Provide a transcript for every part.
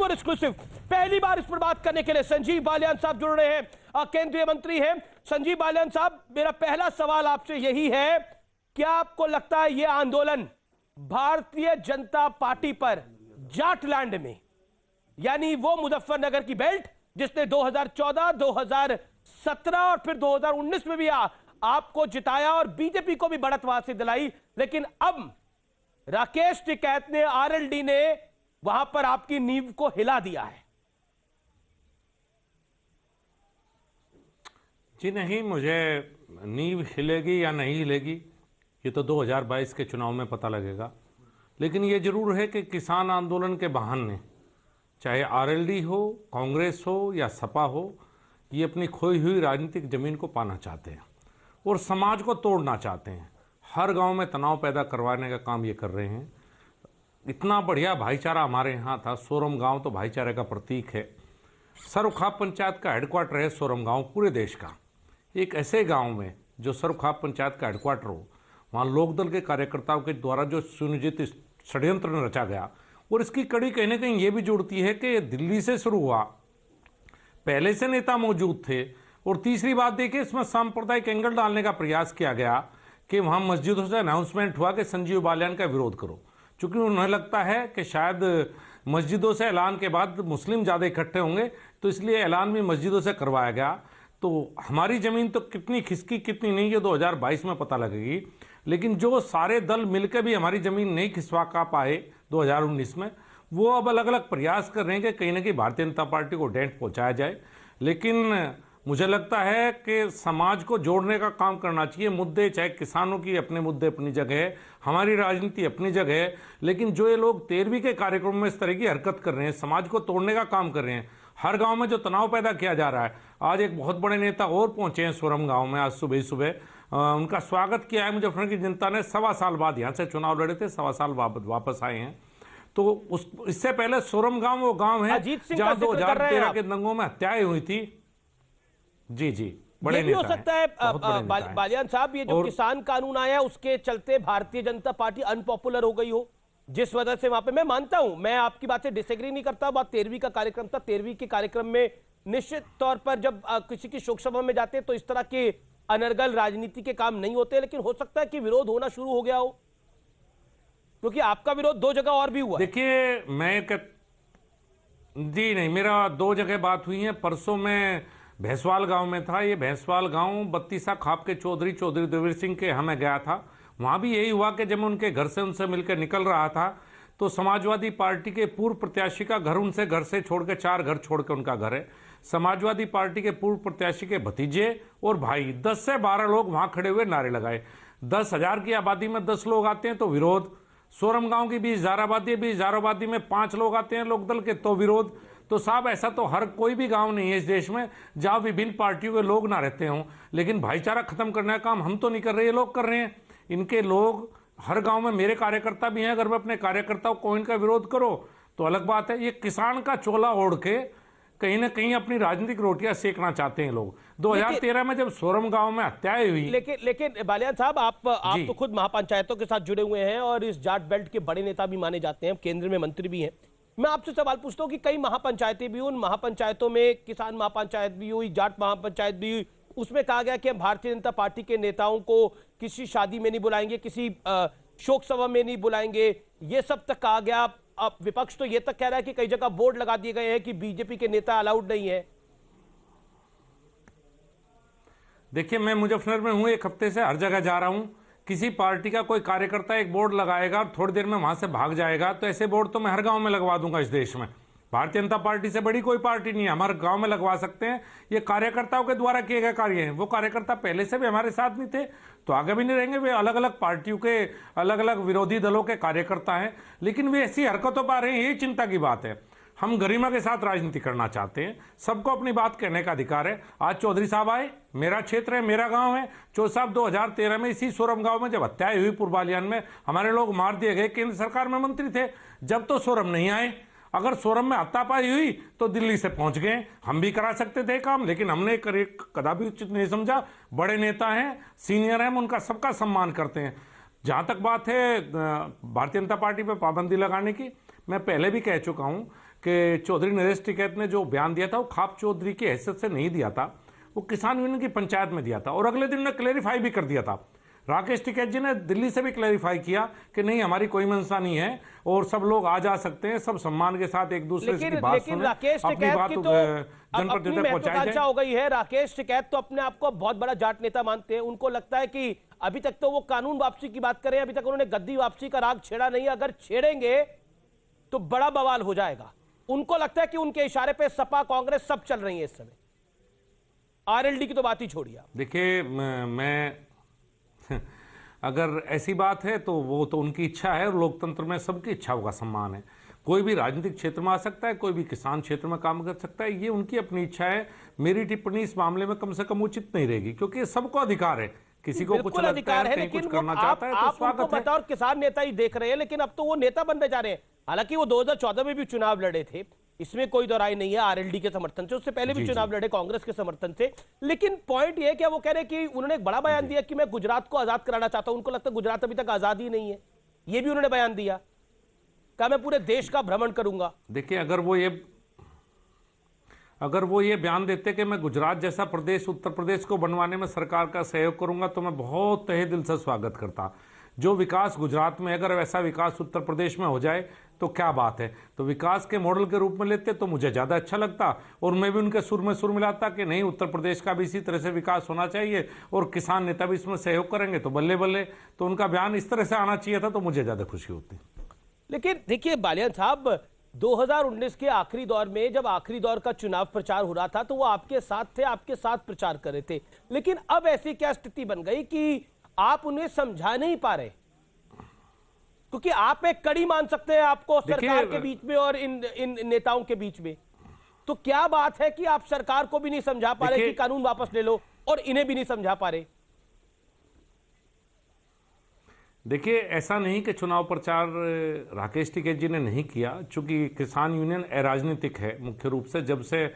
Indore exclusive. पहली बार इस पर बात करने के लिए संजीव बालियान साहब जुड़ रहे हैं, केंद्रीय मंत्री हैं। संजीव बालियान साहब, मेरा पहला सवाल आपसे यही है, क्या आपको लगता है यह आंदोलन भारतीय जनता पार्टी पर जाटलैंड में, यानी वो मुजफ्फरनगर की बेल्ट जिसने 2014, 2017 और फिर 2019 में भी आपको जिताया और बीजेपी को भी बढ़त वहां से दिलाई, लेकिन अब राकेश टिकैत ने, आरएलडी ने वहां पर आपकी नींव को हिला दिया है? जी नहीं, मुझे नींव हिलेगी या नहीं हिलेगी ये तो 2022 के चुनाव में पता लगेगा। लेकिन ये जरूर है कि किसान आंदोलन के बहाने, चाहे आरएलडी हो, कांग्रेस हो या सपा हो, ये अपनी खोई हुई राजनीतिक जमीन को पाना चाहते हैं और समाज को तोड़ना चाहते हैं। हर गांव में तनाव पैदा करवाने का काम ये कर रहे हैं। इतना बढ़िया भाईचारा हमारे यहाँ था। सोरम गांव तो भाईचारे का प्रतीक है। सरुखाप पंचायत का हेडक्वार्टर है सोरम गांव पूरे देश का। एक ऐसे गांव में जो सरुखाप पंचायत का हेडक्वार्टर हो, वहाँ लोकदल के कार्यकर्ताओं के द्वारा जो सुनियोजित षड्यंत्र रचा गया, और इसकी कड़ी कहीं ना कहीं ये भी जुड़ती है कि दिल्ली से शुरू हुआ, पहले से नेता मौजूद थे। और तीसरी बात देखिए, इसमें सांप्रदायिक एंगल डालने का प्रयास किया गया कि वहाँ मस्जिदों से अनाउंसमेंट हुआ कि संजीव बालियान का विरोध करो, क्योंकि उन्हें लगता है कि शायद मस्जिदों से ऐलान के बाद मुस्लिम ज़्यादा इकट्ठे होंगे, तो इसलिए ऐलान भी मस्जिदों से करवाया गया। तो हमारी ज़मीन तो कितनी खिसकी कितनी नहीं, ये 2022 में पता लगेगी। लेकिन जो सारे दल मिलकर भी हमारी ज़मीन नहीं खिसवा का पाए 2019 में, वो अब अलग अलग प्रयास कर रहे हैं कि कहीं ना कहीं भारतीय जनता पार्टी को डेंट पहुँचाया जाए। लेकिन मुझे लगता है कि समाज को जोड़ने का काम करना चाहिए। मुद्दे, चाहे किसानों की अपने मुद्दे अपनी जगह है, हमारी राजनीति अपनी जगह है, लेकिन जो ये लोग 13वीं के कार्यक्रम में इस तरह की हरकत कर रहे हैं, समाज को तोड़ने का काम कर रहे हैं, हर गांव में जो तनाव पैदा किया जा रहा है। आज एक बहुत बड़े नेता और पहुंचे हैं सोरम गांव में, आज सुबह सुबह उनका स्वागत किया है मुजफ्फरनगर की जनता ने। 1.25 साल बाद यहाँ से चुनाव लड़े थे, 1.25 साल वापस आए हैं। तो इससे पहले सोरम गांव वो गांव है जहाँ 2013 के दंगों में हत्याएं हुई थी। जी जी, ये भी हो सकता है बालियान साहब, ये जो किसान कानून आया उसके चलते भारतीय जनता पार्टी अनपॉपुलर हो गई हो, जिस वजह से वहां पे, मैं मानता हूं, मैं आपकी बात से डिसएग्री नहीं करता। बात 13वीं का कार्यक्रम था। 13वीं के कार्यक्रम में निश्चित तौर पर जब किसी की शोक सभा में जाते तो इस तरह के अनर्गल राजनीति के काम नहीं होते, लेकिन हो सकता है कि विरोध होना शुरू हो गया हो, क्योंकि आपका विरोध 2 जगह और भी हुआ। देखिए, जी नहीं, मेरा 2 जगह बात हुई है। परसों में भैंसवाल गांव में था। ये भैंसवाल गांव बत्तीसा खाप के चौधरी देवीर सिंह के यहाँ मैं गया था। वहाँ भी यही हुआ कि जब मैं उनके घर से उनसे मिलकर निकल रहा था तो समाजवादी पार्टी के पूर्व प्रत्याशी का घर, उनसे घर से छोड़ के 4 घर छोड़ के उनका घर है। समाजवादी पार्टी के पूर्व प्रत्याशी के भतीजे और भाई 10 से 12 लोग वहाँ खड़े हुए नारे लगाए। 10,000 की आबादी में 10 लोग आते हैं तो विरोध। सोरम गाँव की 20,000 आबादी है, 20,000 आबादी में 5 लोग आते हैं लोकदल के तो विरोध। तो साहब, ऐसा तो हर कोई भी गांव नहीं है इस देश में जहां विभिन्न पार्टियों के लोग ना रहते हों। लेकिन भाईचारा खत्म करने का काम हम तो नहीं कर रहे, ये लोग कर रहे हैं। इनके लोग हर गांव में, मेरे कार्यकर्ता भी हैं। अगर मैं अपने कार्यकर्ताओं को इनका विरोध करो तो अलग बात है। ये किसान का चोला ओढ़ के कहीं ना कहीं अपनी राजनीतिक रोटियां सेकना चाहते हैं लोग। 2013 में जब सोरम गांव में हत्याएं हुई। लेकिन बालियान साहब, आप तो खुद महापंचायतों के साथ जुड़े हुए हैं और इस जाट बेल्ट के बड़े नेता भी माने जाते हैं, केंद्र में मंत्री भी हैं। मैं आपसे सवाल पूछता हूं कि कई महापंचायतें भी, उन महापंचायतों में किसान महापंचायत भी हुई, जाट महापंचायत भी हुई, उसमें कहा गया कि हम भारतीय जनता पार्टी के नेताओं को किसी शादी में नहीं बुलाएंगे, किसी शोक सभा में नहीं बुलाएंगे, ये सब तक कहा गया। अब विपक्ष तो ये तक कह रहा है कि कई जगह बोर्ड लगा दिए गए हैं कि बीजेपी के नेता अलाउड नहीं है। देखिए, मैं मुजफ्फरनगर में हूं, 1 हफ्ते से हर जगह जा रहा हूं। किसी पार्टी का कोई कार्यकर्ता एक बोर्ड लगाएगा और थोड़ी देर में वहां से भाग जाएगा, तो ऐसे बोर्ड तो मैं हर गांव में लगवा दूंगा इस देश में। भारतीय जनता पार्टी से बड़ी कोई पार्टी नहीं है, हमारे गांव में लगवा सकते हैं। ये कार्यकर्ताओं के द्वारा किए गए कार्य हैं। वो कार्यकर्ता पहले से भी हमारे साथ नहीं थे तो आगे भी नहीं रहेंगे। वे अलग अलग पार्टियों के, अलग अलग विरोधी दलों के कार्यकर्ता हैं, लेकिन वे ऐसी हरकतों पर आ रहे हैं, यही चिंता की बात है। हम गरिमा के साथ राजनीति करना चाहते हैं, सबको अपनी बात कहने का अधिकार है। आज चौधरी साहब आए, मेरा क्षेत्र है, मेरा गांव है। चौधरी साहब 2013 में इसी सोरम गांव में जब हत्याएं हुई पूर्वालियान में, हमारे लोग मार दिए गए, केंद्र सरकार में मंत्री थे, जब तो सोरम नहीं आए। अगर सोरम में हाथापाई हुई तो दिल्ली से पहुंच गए। हम भी करा सकते थे काम, लेकिन हमने कदापि उचित नहीं समझा। बड़े नेता हैं, सीनियर हैं, उनका सबका सम्मान करते हैं। जहां तक बात है भारतीय जनता पार्टी पर पाबंदी लगाने की, मैं पहले भी कह चुका हूं कि चौधरी नरेश टिकैत ने जो बयान दिया था वो खाप चौधरी की हैसियत से नहीं दिया था, वो किसान यूनियन की पंचायत में दिया था और अगले दिन उन्होंने क्लेरिफाई भी कर दिया था। राकेश टिकैत जी ने दिल्ली से भी क्लेरिफाई किया कि नहीं, हमारी कोई मंशा नहीं है और सब लोग आ जा सकते हैं, सब सम्मान के साथ एक दूसरे की बात लेकिन सुने, राकेश अपनी टिकैत बात की तो अपनी जनप्रतिनिधि तक पहुंचाई महत्वाकांक्षा जाए। हो गई है। राकेश टिकैत तो अपने आप को बहुत बड़ा जाट नेता मानते हैं। उनको लगता है कि अभी तक तो वो कानून वापसी की बात करें, अभी तक उन्होंने गद्दी वापसी का राग छेड़ा नहीं, अगर छेड़ेंगे तो बड़ा बवाल हो जाएगा। उनको लगता है कि उनके इशारे पे सपा कांग्रेस सब चल रही है इस समय। आरएलडी की तो बात ही छोड़िए आप। देखिए मैं अगर ऐसी बात है तो वो तो उनकी इच्छा है और लोकतंत्र में सबकी इच्छाओं का सम्मान है। कोई भी राजनीतिक क्षेत्र में आ सकता है, कोई भी किसान क्षेत्र में काम कर सकता है, ये उनकी अपनी इच्छा है। मेरी टिप्पणी इस मामले में कम से कम उचित नहीं रहेगी क्योंकि सबको अधिकार है, किसी को कुछ बिल्कुल लगता अधिकार है, है, कहीं लेकिन कुछ वो करना चाहता है तो आप उनको स्वागत है। बतौर किसान नेता ही देख रहे हैं, लेकिन अब तो वो नेता बनने जा रहे हैं। हालांकि वो 2014 में भी चुनाव लड़े थे, इसमें कोई दोराई नहीं है, आरएलडी के समर्थन से। उससे पहले भी चुनाव लड़े कांग्रेस के समर्थन से। लेकिन पॉइंट ये क्या वो कह रहे हैं कि उन्होंने एक बड़ा बयान दिया कि मैं गुजरात को आजाद कराना चाहता हूं। उनको लगता है गुजरात अभी तक आजाद ही नहीं है, ये भी उन्होंने बयान दिया। कहा मैं पूरे देश का भ्रमण करूंगा। देखिए अगर वो ये बयान देते कि मैं गुजरात जैसा प्रदेश उत्तर प्रदेश को बनवाने में सरकार का सहयोग करूंगा तो मैं बहुत तहे दिल से स्वागत करता। जो विकास गुजरात में, अगर वैसा विकास उत्तर प्रदेश में हो जाए तो क्या बात है। तो विकास के मॉडल के रूप में लेते तो मुझे ज़्यादा अच्छा लगता और मैं भी उनके सुर में सुर मिलाता कि नहीं, उत्तर प्रदेश का भी इसी तरह से विकास होना चाहिए और किसान नेता भी इसमें सहयोग करेंगे तो बल्ले बल्ले। तो उनका बयान इस तरह से आना चाहिए था तो मुझे ज़्यादा खुशी होती। लेकिन देखिए बालियान साहब, 2019 के आखिरी दौर में जब आखिरी दौर का चुनाव प्रचार हो रहा था तो वो आपके साथ थे, आपके साथ प्रचार कर रहे थे। लेकिन अब ऐसी क्या स्थिति बन गई कि आप उन्हें समझा नहीं पा रहे? क्योंकि आप एक कड़ी मान सकते हैं आपको सरकार के बीच में और इन नेताओं के बीच में। तो क्या बात है कि आप सरकार को भी नहीं समझा पा रहे कि कानून वापस ले लो, और इन्हें भी नहीं समझा पा रहे? देखिए ऐसा नहीं कि चुनाव प्रचार राकेश टिकैत जी ने नहीं किया, चूंकि किसान यूनियन अराजनीतिक है मुख्य रूप से। जब से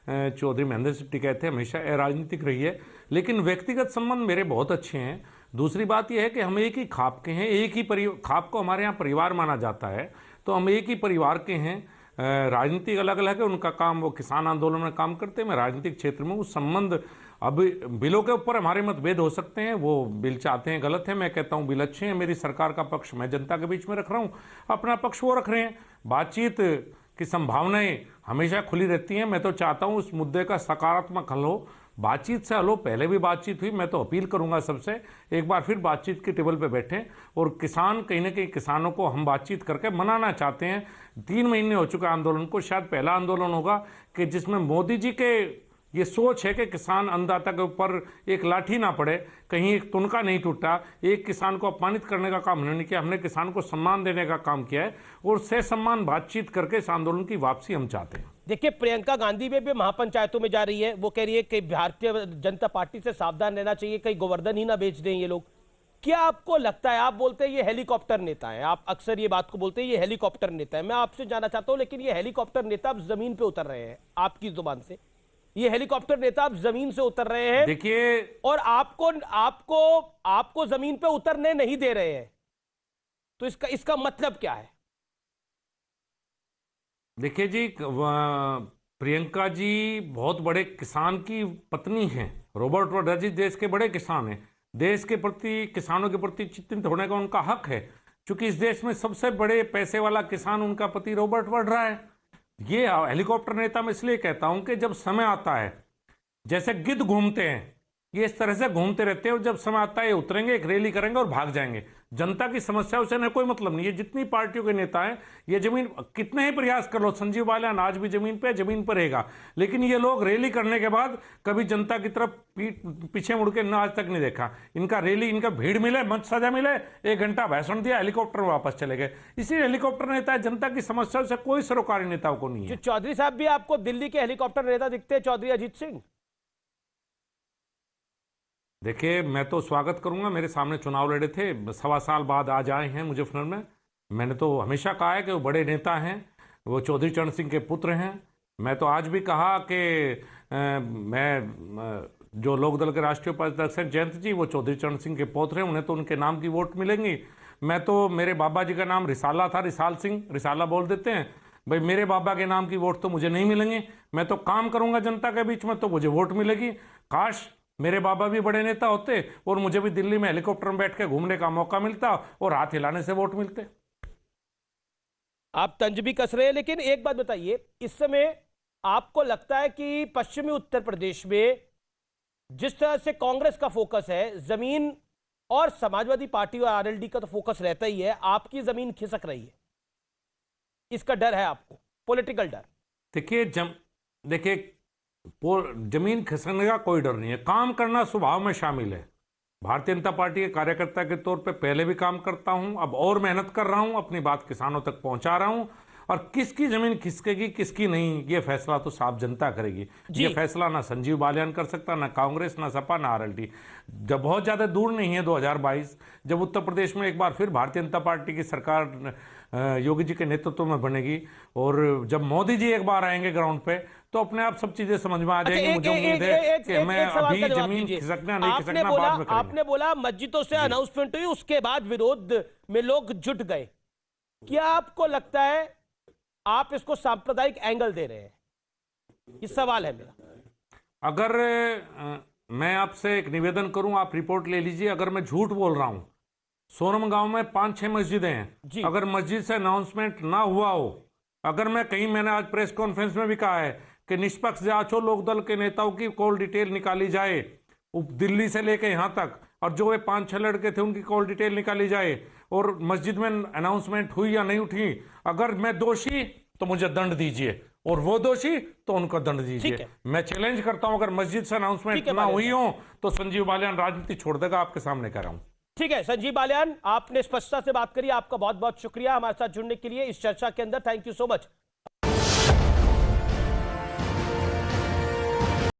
चौधरी महेंद्र सिंह टिकैत थे हमेशा अराजनीतिक रही है, लेकिन व्यक्तिगत संबंध मेरे बहुत अच्छे हैं। दूसरी बात यह है कि हम एक ही खाप के हैं, एक ही खाप को हमारे यहाँ परिवार माना जाता है, तो हम एक ही परिवार के हैं। राजनीतिक अलग अलग है, उनका काम वो किसान आंदोलन में काम करते हैं, मैं राजनीतिक क्षेत्र में उस संबंध। अब बिलों के ऊपर हमारे मतभेद हो सकते हैं, वो बिल चाहते हैं गलत है, मैं कहता हूं बिल अच्छे हैं। मेरी सरकार का पक्ष मैं जनता के बीच में रख रहा हूं, अपना पक्ष वो रख रहे हैं। बातचीत की संभावनाएं हमेशा खुली रहती हैं। मैं तो चाहता हूं उस मुद्दे का सकारात्मक हल हो, बातचीत से हल हो। पहले भी बातचीत हुई, मैं तो अपील करूंगा सबसे एक बार फिर बातचीत के टेबल पे बैठें। और किसान, कहीं ना कहीं किसानों को हम बातचीत करके मनाना चाहते हैं। 3 महीने हो चुके आंदोलन को, शायद पहला आंदोलन होगा कि जिसमें मोदी जी के ये सोच है कि किसान अन्नदाता के ऊपर एक लाठी ना पड़े, कहीं एक तुनका नहीं टूटा, एक किसान को अपमानित करने का काम हमने नहीं किया। हमने किसान को सम्मान देने का काम किया है और से सम्मान बातचीत करके इस आंदोलन की वापसी हम चाहते हैं। देखिए प्रियंका गांधी भी महापंचायतों में जा रही है, वो कह रही है कि भारतीय जनता पार्टी से सावधान रहना चाहिए, कहीं गोवर्धन ही ना बेच दें ये लोग। क्या आपको लगता है, आप बोलते हैं ये हेलीकॉप्टर नेता है, आप अक्सर ये बात को बोलते हैं ये हेलीकॉप्टर नेता है, मैं आपसे जानना चाहता हूं लेकिन ये हेलीकॉप्टर नेता अब जमीन पे उतर रहे हैं, आपकी जुबान से ये हेलीकॉप्टर नेता अब जमीन से उतर रहे हैं, देखिए, और आपको जमीन पे उतरने नहीं दे रहे हैं, तो इसका मतलब क्या है? देखिए जी, प्रियंका जी बहुत बड़े किसान की पत्नी हैं। रॉबर्ट वाड्रा जी देश के बड़े किसान हैं, देश के प्रति, किसानों के प्रति चिंतित होने का उनका हक है, क्योंकि इस देश में सबसे बड़े पैसे वाला किसान उनका पति रॉबर्ट वाड्रा है। ये हेलीकॉप्टर नेता मैं इसलिए कहता हूं कि जब समय आता है, जैसे गिद्ध घूमते हैं, ये इस तरह से घूमते रहते हैं और जब समय आता है ये उतरेंगे, एक रैली करेंगे और भाग जाएंगे। जनता की समस्याओं से कोई मतलब नहीं। ये जितनी पार्टियों के नेता हैं, ये जमीन कितने ही प्रयास कर लो, संजीव बालियान आज भी जमीन पे रहेगा, लेकिन ये लोग रैली करने के बाद कभी जनता की तरफ पीछे मुड़ के आज तक नहीं देखा। इनका रैली, इनका भीड़ मिले, मंच सजा मिले, 1 घंटा भाषण दिया, हेलीकॉप्टर में वापस चले गए। इसी हेलीकॉप्टर नेता है, जनता की समस्याओं से कोई सरोकारी नेताओं को नहीं है। चौधरी साहब भी आपको दिल्ली के हेलीकॉप्टर नेता दिखते हैं, चौधरी अजीत सिंह? देखिए मैं तो स्वागत करूंगा, मेरे सामने चुनाव लड़े थे, 1.25 साल बाद आज आए हैं मुजफ्फरनगर में। मैंने तो हमेशा कहा है कि वो बड़े नेता हैं, वो चौधरी चरण सिंह के पुत्र हैं। मैं तो आज भी कहा कि मैं जो लोकदल के राष्ट्रीय उपाध्यक्ष हैं जयंत जी, वो चौधरी चरण सिंह के पौत्र हैं, उन्हें तो उनके नाम की वोट मिलेंगी। मैं तो मेरे बाबा जी का नाम रिसाला था, रिसाल सिंह, रिसाला बोल देते हैं भाई। मेरे बाबा के नाम की वोट तो मुझे नहीं मिलेंगे। मैं तो काम करूंगा जनता के बीच में तो मुझे वोट मिलेगी। काश मेरे बाबा भी बड़े नेता होते और मुझे भी दिल्ली में हेलीकॉप्टर में बैठ के घूमने का मौका मिलता और हाथ हिलाने से वोट मिलते। आप तंज भी कस रहे हैं, लेकिन एक बात बताइए, इस समय आपको लगता है कि पश्चिमी उत्तर प्रदेश में जिस तरह से कांग्रेस का फोकस है जमीन, और समाजवादी पार्टी और आरएलडी का तो फोकस रहता ही है, आपकी जमीन खिसक रही है, इसका डर है आपको, पॉलिटिकल डर? देखिए जमीन खिसकने का कोई डर नहीं है। काम करना स्वभाव में शामिल है। भारतीय जनता पार्टी के कार्यकर्ता के तौर पे पहले भी काम करता हूं, अब और मेहनत कर रहा हूं, अपनी बात किसानों तक पहुंचा रहा हूं। और किसकी जमीन खिसकेगी किसकी नहीं, ये फैसला तो साफ जनता करेगी। ये फैसला ना संजीव बालियान कर सकता, ना कांग्रेस, ना सपा, ना आरएलडी। जब बहुत ज्यादा दूर नहीं है 2022, जब उत्तर प्रदेश में एक बार फिर भारतीय जनता पार्टी की सरकार योगी जी के नेतृत्व में बनेगी और जब मोदी जी एक बार आएंगे ग्राउंड पे तो अपने आप सब चीजें समझ में आ जाएंगी। मुझे उम्मीद है कि मैं अभी जमीन खिसकना नहीं खिसकना बाद में करेंगे। आपने बोला मस्जिदों से अनाउंसमेंट हुई, उसके बाद विरोध में लोग जुट गए। क्या आपको लगता है आप इसको सांप्रदायिक एंगल दे रहे हैं? ये सवाल है मेरा। अगर मैं आपसे एक निवेदन करूं, आप रिपोर्ट ले लीजिए। अगर मैं झूठ बोल रहा हूं, सोनम गांव में 5-6 मस्जिदें हैं। अगर मस्जिद से अनाउंसमेंट ना हुआ हो, अगर मैंने आज प्रेस कॉन्फ्रेंस में भी कहा है कि निष्पक्ष जांच हो, लोकदल के नेताओं की कॉल डिटेल निकाली जाए दिल्ली से लेके यहां तक, और जो वे 5-6 लड़के थे उनकी कॉल डिटेल निकाली जाए, और मस्जिद में अनाउंसमेंट हुई या नहीं उठी, अगर मैं दोषी तो मुझे दंड दीजिए और वो दोषी तो उनको दंड दीजिए। मैं चैलेंज करता हूं, अगर मस्जिद से अनाउंसमेंट ना हुई हो तो संजीव बालियान राजनीति छोड़ देगा, आपके सामने कह रहा हूं। ठीक है संजीव बालियान, आपने स्पष्टता से बात करी, आपका बहुत बहुत शुक्रिया हमारे साथ जुड़ने के लिए इस चर्चा के अंदर। Thank you so much.